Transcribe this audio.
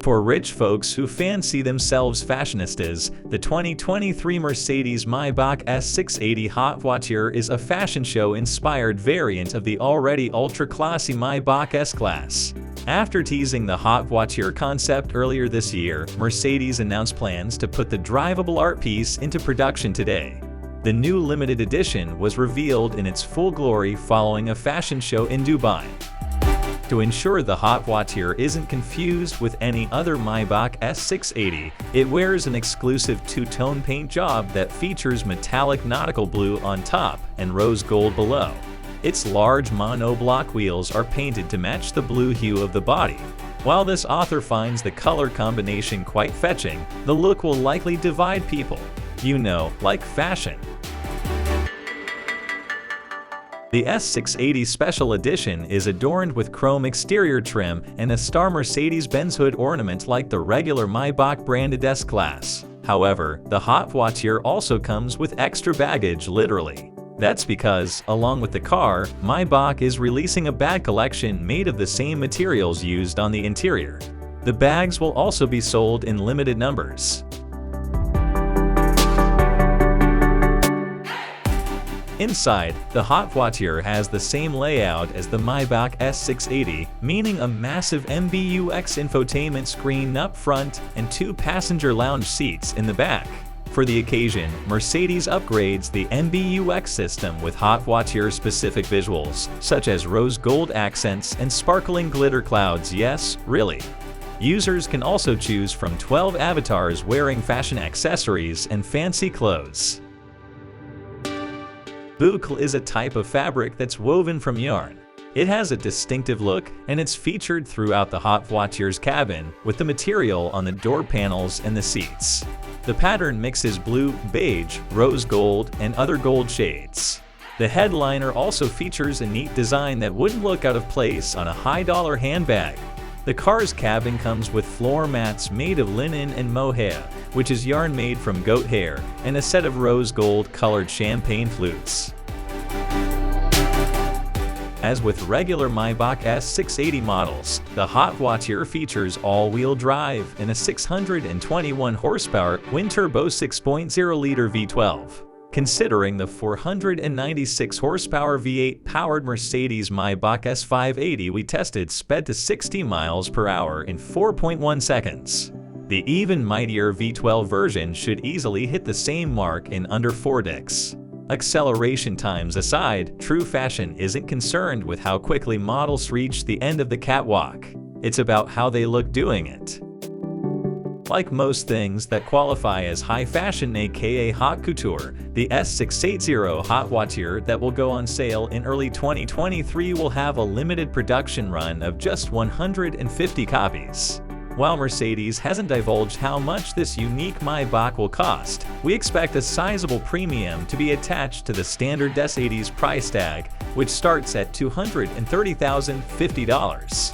For rich folks who fancy themselves fashionistas, the 2023 Mercedes-Maybach S680 Haute Voiture is a fashion show-inspired variant of the already ultra-classy Maybach S-class. After teasing the Haute Voiture concept earlier this year, Mercedes announced plans to put the drivable art piece into production today. The new limited edition was revealed in its full glory following a fashion show in Dubai. To ensure the Haute Voiture isn't confused with any other Maybach S680, it wears an exclusive two-tone paint job that features metallic nautical blue on top and rose gold below. Its large monoblock wheels are painted to match the blue hue of the body. While this author finds the color combination quite fetching, the look will likely divide people. You know, like fashion. The S680 Special Edition is adorned with chrome exterior trim and a star Mercedes-Benz hood ornament like the regular Maybach branded S-class. However, the Haute Voiture also comes with extra baggage literally. That's because, along with the car, Maybach is releasing a bag collection made of the same materials used on the interior. The bags will also be sold in limited numbers. Inside, the Haute Voiture has the same layout as the Maybach S680, meaning a massive MBUX infotainment screen up front and two passenger lounge seats in the back. For the occasion, Mercedes upgrades the MBUX system with Haute Voiture-specific visuals, such as rose gold accents and sparkling glitter clouds. Yes, really. Users can also choose from 12 avatars wearing fashion accessories and fancy clothes. Boucle is a type of fabric that's woven from yarn. It has a distinctive look, and it's featured throughout the Haute Voiture's cabin with the material on the door panels and the seats. The pattern mixes blue, beige, rose gold, and other gold shades. The headliner also features a neat design that wouldn't look out of place on a high-dollar handbag. The car's cabin comes with floor mats made of linen and mohair, which is yarn made from goat hair, and a set of rose gold-colored champagne flutes. As with regular Maybach S680 models, the Haute Voiture features all-wheel drive and a 621 horsepower twin-turbo 6.0-liter V12. Considering the 496 horsepower V8-powered Mercedes-Maybach S580 we tested sped to 60 miles per hour in 4.1 seconds. The even mightier V12 version should easily hit the same mark in under 4 ticks. Acceleration times aside, true fashion isn't concerned with how quickly models reach the end of the catwalk. It's about how they look doing it. Like most things that qualify as high fashion aka haute couture, the S680 Haute Voiture that will go on sale in early 2023 will have a limited production run of just 150 copies. While Mercedes hasn't divulged how much this unique Maybach will cost, we expect a sizable premium to be attached to the standard S80's price tag, which starts at $230,050.